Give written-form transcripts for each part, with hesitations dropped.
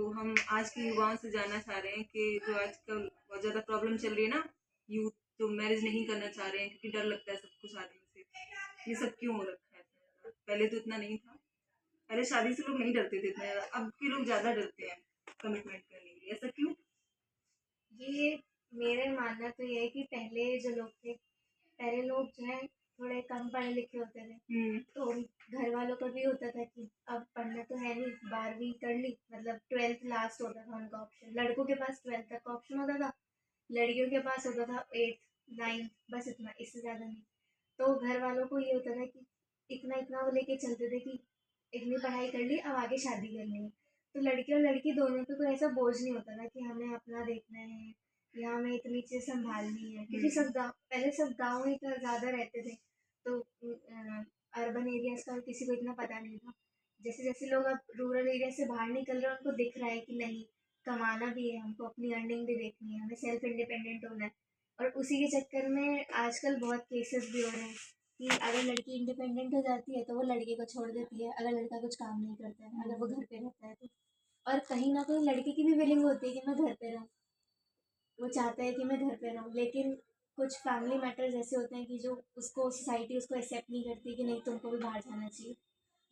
तो हम आज के युवाओं से जानना चाह रहे हैं कि जो आजकल बहुत ज़्यादा प्रॉब्लम चल रही है ना, यूथ जो मैरिज नहीं करना चाह रहे हैं क्योंकि डर लगता है सबको शादी से। ये सब क्यों हो रखा है इतना ज़्यादा? पहले तो इतना नहीं था। पहले शादी से लोग नहीं डरते थे इतना ज़्यादा, अब के लोग ज़्यादा डरते हैं कमिटमेंट करने के लिए। ऐसा क्यों? ये मेरे मानना तो ये है कि पहले जो लोग थे, पहले लोग जो है थोड़े कम पढ़े लिखे होते थे, तो घर वालों को भी होता था कि अब पढ़ना तो है नहीं, 12वीं कर ली, मतलब 12th लास्ट होता था उनका ऑप्शन। लड़कों के पास 12th तक का ऑप्शन होता था, लड़कियों के पास होता था 8th 9th, बस इतना, इससे ज़्यादा नहीं। तो घर वालों को ये होता था कि इतना इतना वो लेके चलते थे कि इतनी पढ़ाई कर ली, अब आगे शादी करनी है। तो लड़के और लड़की दोनों पे कोई ऐसा बोझ नहीं होता था कि हमें अपना देखना है या हमें इतनी चीज़ संभालनी है, क्योंकि सब गाँव, पहले सब गाँव ही तो ज़्यादा रहते थे। तो अर्बन एरियाज का किसी को इतना पता नहीं था। जैसे जैसे लोग अब रूरल एरिया से बाहर निकल रहे हैं, उनको दिख रहा है कि नहीं, कमाना भी है हमको, अपनी अर्निंग भी देखनी है, हमें सेल्फ इंडिपेंडेंट होना है। और उसी के चक्कर में आजकल बहुत केसेस भी हो रहे हैं कि अगर लड़की इंडिपेंडेंट हो जाती है तो वो लड़के को छोड़ देती है, अगर लड़का कुछ काम नहीं करता है, अगर वो घर पे रहता है तो। और कहीं ना कहीं लड़के की भी फीलिंग होती है कि मैं घर पे रहूँ, वो चाहता है कि मैं घर पे रहूँ, लेकिन कुछ फैमिली मैटर्स ऐसे होते हैं कि जो उसको सोसाइटी उसको एक्सेप्ट नहीं करती कि नहीं, तुमको भी बाहर जाना चाहिए।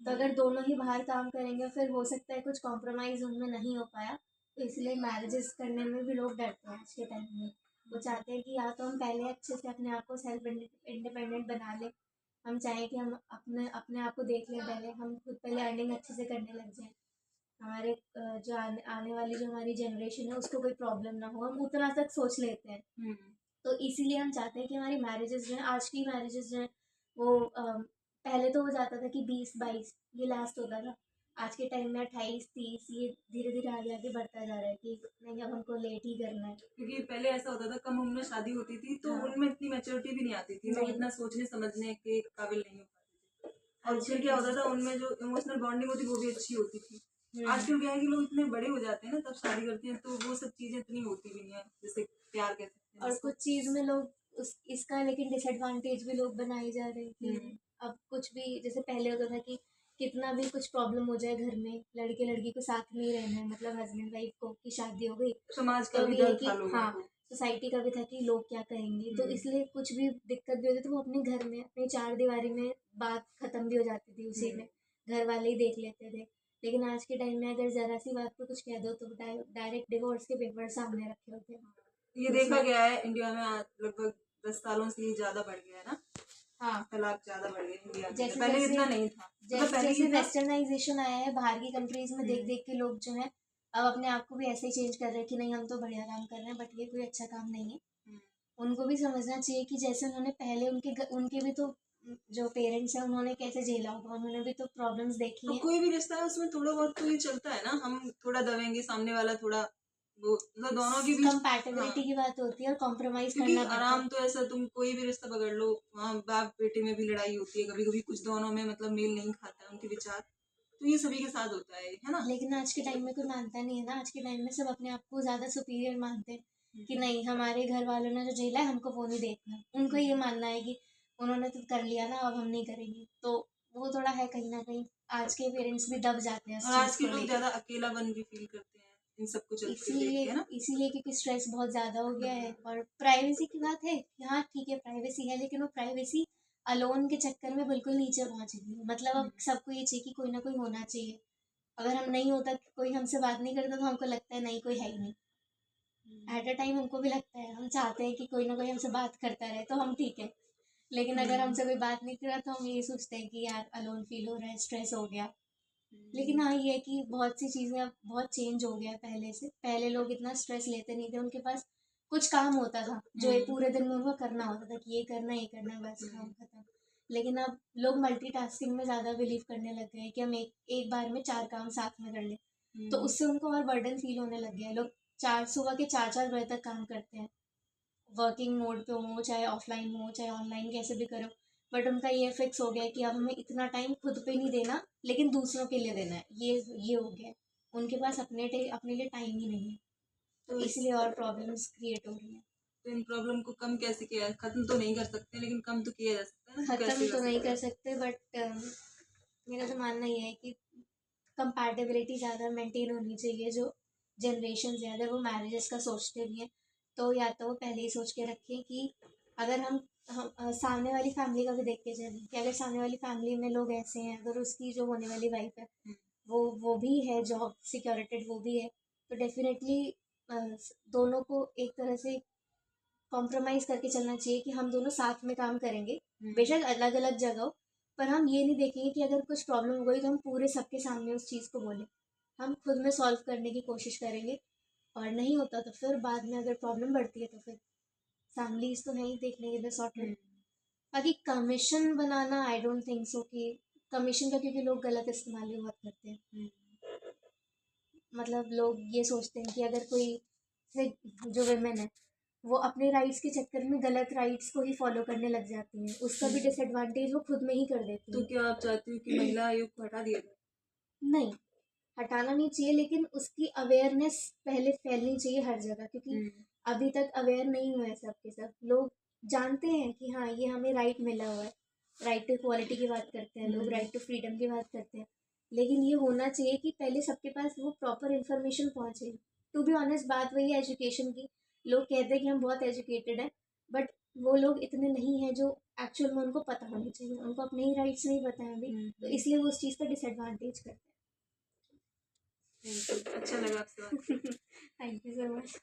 तो अगर दोनों ही बाहर काम करेंगे फिर हो सकता है कुछ कॉम्प्रोमाइज़ उनमें नहीं हो पाया, तो इसलिए मैरिजेस करने में भी लोग डरते हैं आज के टाइम में। वो चाहते हैं कि या तो हम पहले अच्छे से अपने आप को सेल्फ इंडिपेंडेंट बना लें, हम चाहें कि हम अपने अपने आप को देख लें, पहले हम खुद पहले अर्निंग अच्छे से करने लग जाएं, हमारे जो आने वाली जो हमारी जनरेशन है उसको कोई प्रॉब्लम ना हो, हम उतना तक सोच लेते हैं। तो इसीलिए हम चाहते हैं कि हमारी मैरिजेस जो हैं, आज की मैरिजेस जो हैं वो पहले तो हो जाता था कि 20-22 ये लास्ट होता था। आज के टाइम में 28-30 ये धीरे धीरे आगे आगे बढ़ता जा रहा है कि नहीं, अब हमको लेट ही करना है। क्योंकि पहले ऐसा होता था कम उम्र में शादी होती थी तो हाँ, उनमें इतनी मैच्योरिटी भी नहीं आती थी, लोग नहीं, इतना सोचने समझने के काबिल नहीं हो पाते थे। और आज फिर के क्या होता टाइम था उनमें जो इमोशनल बॉन्डिंग होती वो भी अच्छी होती थी। हम्म आजकल क्या है कि लोग इतने बड़े हो जाते हैं ना तब शादी करते हैं, तो वो सब चीजें इतनी होती भी नहीं है, जैसे प्यार कह सकते हैं और जिसको। कुछ चीज़ में लोग उस इसका लेकिन डिसएडवांटेज भी लोग बनाए जा रहे हैं कि अब कुछ भी, जैसे पहले होता था कि कितना भी कुछ प्रॉब्लम हो जाए घर में, लड़के लड़की को साथ में ही रहना है, मतलब हस्बैंड वाइफ को, की शादी हो गई समाज का तो भी अब ये है डर कि था लोगों हाँ, को। सोसाइटी का भी था कि लोग क्या कहेंगे, तो इसलिए कुछ भी दिक्कत भी होती तो वो अपने घर में अपनी चार दीवारी में बात खत्म भी हो जाती थी उसी में, घर वाले ही देख लेते थे। लेकिन आज के टाइम में अगर जरा सी बात पे कुछ कह दो तो डायरेक्ट डिवोर्स के पेपर सामने रखे होते हैं। ये तो देखा इसलिए गया है इंडिया में आज लगभग 10 सालों से ही ज्यादा बढ़ गया है ना, हाँ, तलाक ज्यादा बढ़ गया इंडिया के अंदर। जैसे पहले जैसे इतना नहीं था, मतलब जैसे पहले जैसे ही था। वेस्टर्नाइजेशन आया है बाहर की कंट्रीज में, देख देख के लोग जो है अब अपने आप को भी ऐसे ही चेंज कर रहे हैं कि नहीं, हम तो बढ़िया काम कर रहे हैं, बट ये कोई अच्छा काम नहीं है। उनको भी समझना चाहिए कि जैसे उन्होंने पहले उनके भी तो जो पेरेंट्स हैं उन्होंने कैसे झेला होगा, उन्होंने भी तो प्रॉब्लम्स देखी और हैं। कोई भी रिश्ता है उसमें थोड़ा बहुत तो ये चलता है ना, हम थोड़ा दबेंगे, सामने वाला थोड़ा, वो मतलब दोनों के बीच। हाँ, कंपैटिबिलिटी की बात होती है और कॉम्प्रोमाइज क्योंकि करना पड़ता है। आराम तो ऐसा तुम कोई भी रिश्ता पकड़ लो, वहाँ बाप बेटे में भी लड़ाई होती है, कभी कभी कुछ दोनों में मतलब मेल नहीं खाता है उनके विचार, तो ये सभी के साथ होता है ना। लेकिन आज के टाइम में कोई मानता नहीं है ना, आज के टाइम में सब अपने आप को ज़्यादा सुपीरियर मानते हैं कि नहीं, हमारे घर वालों ने जो झेला है हमको वो नहीं देखना, उनको ये मानना है कि उन्होंने तो कर लिया ना, अब हम नहीं करेंगे। तो वो थोड़ा है कहीं ना कहीं, आज के पेरेंट्स भी दब जाते हैं और इस आज चीज़ के को लोग लेके। ज्यादा अकेलापन भी फील करते हैं इन सबको चलते देख इसीलिए के, है ना। इसीलिए क्योंकि स्ट्रेस बहुत ज़्यादा हो गया है, और प्राइवेसी की बात है कि हाँ ठीक है, प्राइवेसी है, लेकिन वो प्राइवेसी अलोन के चक्कर में बिल्कुल नीचे पहुंच गई है। मतलब अब सबको ये चाहिए कि कोई ना कोई होना चाहिए, अगर हम नहीं होता, कोई हमसे बात नहीं करता तो हमको लगता है नहीं, कोई है ही नहीं। एट अ टाइम हमको भी लगता है, हम चाहते हैं कि कोई ना कोई हमसे बात करता रहे तो हम ठीक है, लेकिन अगर हमसे कोई बात नहीं कर रहा तो हम ये सोचते हैं कि यार अलोन फील हो रहा है, स्ट्रेस हो गया। लेकिन हाँ, ये है कि बहुत सी चीज़ें अब बहुत चेंज हो गया है पहले से, पहले लोग इतना स्ट्रेस लेते नहीं थे, उनके पास कुछ काम होता था जो एक पूरे दिन में उनको करना होता था कि ये करना है, ये करना है, बस काम खत्म। लेकिन अब लोग मल्टीटास्किंग में ज़्यादा बिलीव करने लग गए हैं कि हम एक एक बार में 4 काम साथ में कर लें, तो उससे उनको और बर्डन फील होने लग गया है। लोग चार सुबह के 4-4 बजे तक काम करते हैं, वर्किंग मोड पे हो, चाहे ऑफलाइन हो चाहे ऑनलाइन, कैसे भी करो, बट उनका ये फिक्स हो गया है कि अब हमें इतना टाइम खुद पे नहीं देना, लेकिन दूसरों के लिए देना है, ये हो गया है। उनके पास अपने लिए टाइम ही नहीं है, तो तो इस इसलिए और प्रॉब्लम्स क्रिएट हो रही हैं। तो इन प्रॉब्लम को कम कैसे किया है? खत्म तो नहीं कर सकते लेकिन कम तो किया जा सकता है ना, तो ख़त्म कैसे कर तो नहीं सकते कर हैं? सकते, बट मेरा तो मानना ये है कि कंपैटिबिलिटी ज़्यादा मेंटेन होनी चाहिए। जो जनरेशन ज़्यादा वो मैरिजेस का सोचते नहीं है, तो या तो वो पहले ही सोच के रखें कि अगर हम सामने वाली फैमिली का भी देख के चलें कि अगर सामने वाली फैमिली में लोग ऐसे हैं, अगर उसकी जो होने वाली वाइफ है वो भी है जॉब सिक्योरिटेड, वो भी है, तो डेफिनेटली दोनों को एक तरह से कॉम्प्रोमाइज़ करके चलना चाहिए कि हम दोनों साथ में काम करेंगे, बेशक अलग अलग जगह हो, पर हम ये नहीं देखेंगे कि अगर कुछ प्रॉब्लम हो गई तो हम पूरे सबके सामने उस चीज़ को बोलें। हम खुद में सॉल्व करने की कोशिश करेंगे, और नहीं होता तो फिर बाद में अगर प्रॉब्लम बढ़ती है तो फिर फैमिलीज तो नहीं देखने के लिए सॉर्टेड। बाकी commission banana I don't think so कि कमीशन का, क्योंकि लोग गलत इस्तेमाल भी बहुत करते हैं। मतलब लोग ये सोचते हैं कि अगर कोई से जो वेमेन है वो अपने राइट्स के चक्कर में गलत राइट्स को ही फॉलो करने लग जाती हैं, उसका भी डिसएडवांटेज वो खुद में ही कर देती तो हैं। क्या आप चाहती हो कि महिला आयोग को हटा दिया जाए? नहीं, हटाना नहीं चाहिए, लेकिन उसकी अवेयरनेस पहले फैलनी चाहिए हर जगह, क्योंकि अभी तक अवेयर नहीं हुए हैं सब के सब। लोग जानते हैं कि हाँ ये हमें राइट मिला हुआ है, राइट टू इक्वालिटी की बात करते हैं लोग, राइट टू फ्रीडम की बात करते हैं, लेकिन ये होना चाहिए कि पहले सबके पास वो प्रॉपर इन्फॉर्मेशन पहुँचे। टू बी ऑनेस्ट बात वही है एजुकेशन की। लोग कहते हैं कि हम बहुत एजुकेटेड हैं, बट वो लोग इतने नहीं हैं जो एक्चुअल में उनको पता होना चाहिए। उनको अपने ही राइट्स नहीं पता है अभी, तो इसलिए वो उस चीज़ का डिसएडवांटेज करते हैं। अच्छा लगा आपसे बात करके। Thank you so much.